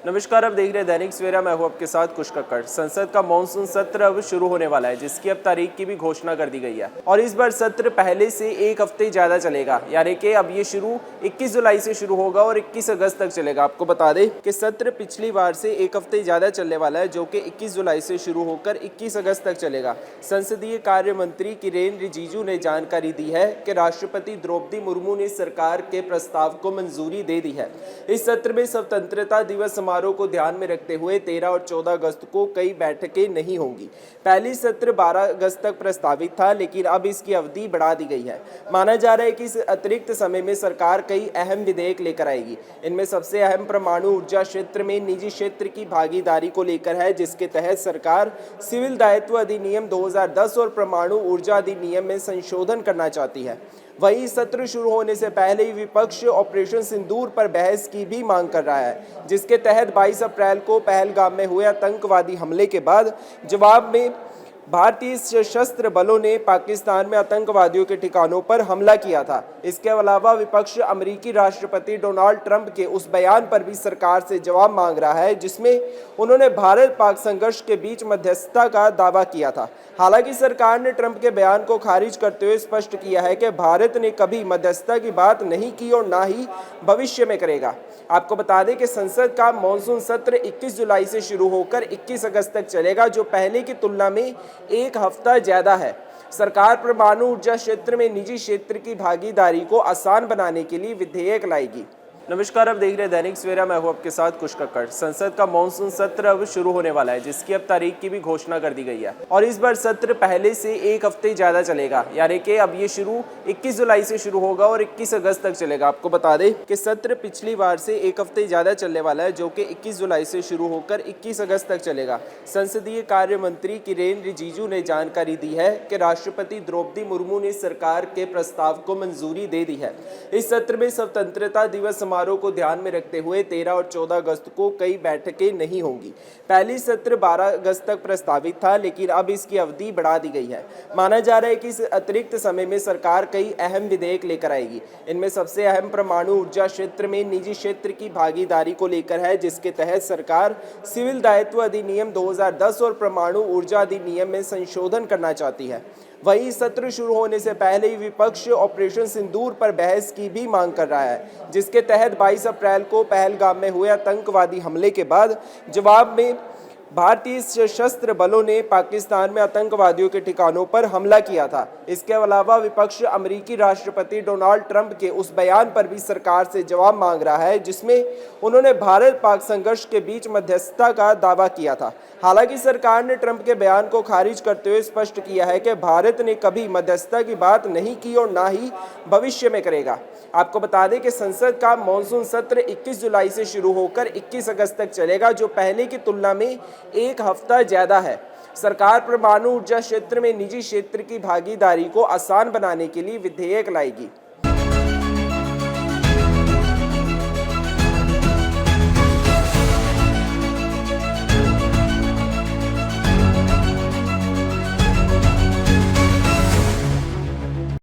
नमस्कार, आप देख रहे हैं दैनिक सवेरा। मैं हूं आपके साथ कुश कक्कड़। संसद का मॉनसून सत्र अब शुरू होने वाला है, जिसकी अब तारीख की भी घोषणा कर दी गई है और इस बार सत्र पहले से एक हफ्ते ज़्यादा चलेगा। यानी कि अब ये शुरू 21 जुलाई से शुरू होगा और 21 अगस्त तक चलेगा। आपको बता दें कि सत्र पिछली बार से एक हफ्ते ज़्यादा चलने वाला है, जो कि 21 जुलाई से शुरू होकर 21 अगस्त तक चलेगा। संसदीय कार्य मंत्री किरेन रिजिजू ने जानकारी दी है कि राष्ट्रपति द्रौपदी मुर्मू ने सरकार के प्रस्ताव को मंजूरी दे दी है। इस सत्र में स्वतंत्रता दिवस समारोह को ध्यान में रखते हुए 13 और 14 अगस्त को कई बैठकें नहीं होंगी। पहली सत्र 12 अगस्त तक प्रस्तावित था, लेकिन अब इसकी अवधि बढ़ा दी गई है। माना जा रहा है कि इस अतिरिक्त समय में सरकार कई अहम विधेयक लेकर आएगी। इनमें सबसे अहम परमाणु ऊर्जा क्षेत्र में निजी क्षेत्र की भागीदारी को लेकर है, जिसके तहत सरकार सिविल दायित्व अधिनियम 2010 और परमाणु ऊर्जा अधिनियम में संशोधन करना चाहती है। वहीं सत्र शुरू होने से पहले ही विपक्ष ऑपरेशन सिंदूर पर बहस की भी मांग कर रहा है, जिसके तहत 22 अप्रैल को पहलगाम में हुए आतंकवादी हमले के बाद जवाब में भारतीय सशस्त्र बलों ने पाकिस्तान में आतंकवादियों के ठिकानों पर हमला किया था। इसके अलावा विपक्ष अमेरिकी राष्ट्रपति डोनाल्ड ट्रंप के उस बयान पर भी सरकार से जवाब मांग रहा है, जिसमें उन्होंने भारत पाक संघर्ष के बीच मध्यस्थता का दावा किया था। हालांकि सरकार ने ट्रंप के बयान को खारिज करते हुए स्पष्ट किया है कि भारत ने कभी मध्यस्थता की बात नहीं की और ना ही भविष्य में करेगा। आपको बता दें कि संसद का मॉनसून सत्र 21 जुलाई से शुरू होकर 21 अगस्त तक चलेगा, जो पहले की तुलना में एक हफ्ता ज्यादा है। सरकार परमाणु ऊर्जा क्षेत्र में निजी क्षेत्र की भागीदारी को आसान बनाने के लिए विधेयक लाएगी। नमस्कार, आप देख रहे हैं दैनिक सवेरा। मैं हूं आपके साथ कुश कक्कड़। संसद का मॉनसून सत्र अब शुरू होने वाला है, जिसकी अब तारीख की भी घोषणा कर दी गई है और इस बार सत्र पहले से एक हफ्ते ज़्यादा चलेगा। यानी कि अब ये शुरू 21 जुलाई से शुरू होगा और 21 अगस्त तक चलेगा। आपको बता दें कि सत्र पिछली बार से एक हफ्ते ज़्यादा चलने वाला है, जो कि 21 जुलाई से शुरू होकर 21 अगस्त तक चलेगा। संसदीय कार्य मंत्री किरेन रिजिजू ने जानकारी दी है कि राष्ट्रपति द्रौपदी मुर्मू ने सरकार के प्रस्ताव को मंजूरी दे दी है। इस सत्र में स्वतंत्रता दिवस समारोह को ध्यान में रखते हुए 13 और 14 अगस्त को कई बैठकें नहीं होंगी। पहली सत्र 12 अगस्त तक प्रस्तावित था, लेकिन अब इसकी अवधि बढ़ा दी गई है। माना जा रहा है कि इस अतिरिक्त समय में सरकार कई अहम विधेयक लेकर आएगी। इनमें सबसे अहम परमाणु ऊर्जा क्षेत्र में निजी क्षेत्र की भागीदारी को लेकर है, जिसके तहत सरकार सिविल दायित्व अधिनियम 2010 और परमाणु ऊर्जा अधिनियम में संशोधन करना चाहती है। वहीं सत्र शुरू होने से पहले ही विपक्ष ऑपरेशन सिंदूर पर बहस की भी मांग कर रहा है, जिसके तहत 22 अप्रैल को पहलगाम में हुए आतंकवादी हमले के बाद जवाब में भारतीय सशस्त्र बलों ने पाकिस्तान में आतंकवादियों के ठिकानों पर हमला किया था। इसके अलावा विपक्ष अमेरिकी राष्ट्रपति डोनाल्ड ट्रंप के उस बयान पर भी सरकार से जवाब मांग रहा है, जिसमें उन्होंने भारत पाक संघर्ष के बीच मध्यस्थता का दावा किया था। हालांकि सरकार ने ट्रंप के बयान को खारिज करते हुए स्पष्ट किया है कि भारत ने कभी मध्यस्थता की बात नहीं की और ना ही भविष्य में करेगा। आपको बता दें कि संसद का मॉनसून सत्र 21 जुलाई से शुरू होकर 21 अगस्त तक चलेगा, जो पहले की तुलना में एक हफ्ता ज्यादा है। सरकार परमाणु ऊर्जा क्षेत्र में निजी क्षेत्र की भागीदारी को आसान बनाने के लिए विधेयक लाएगी।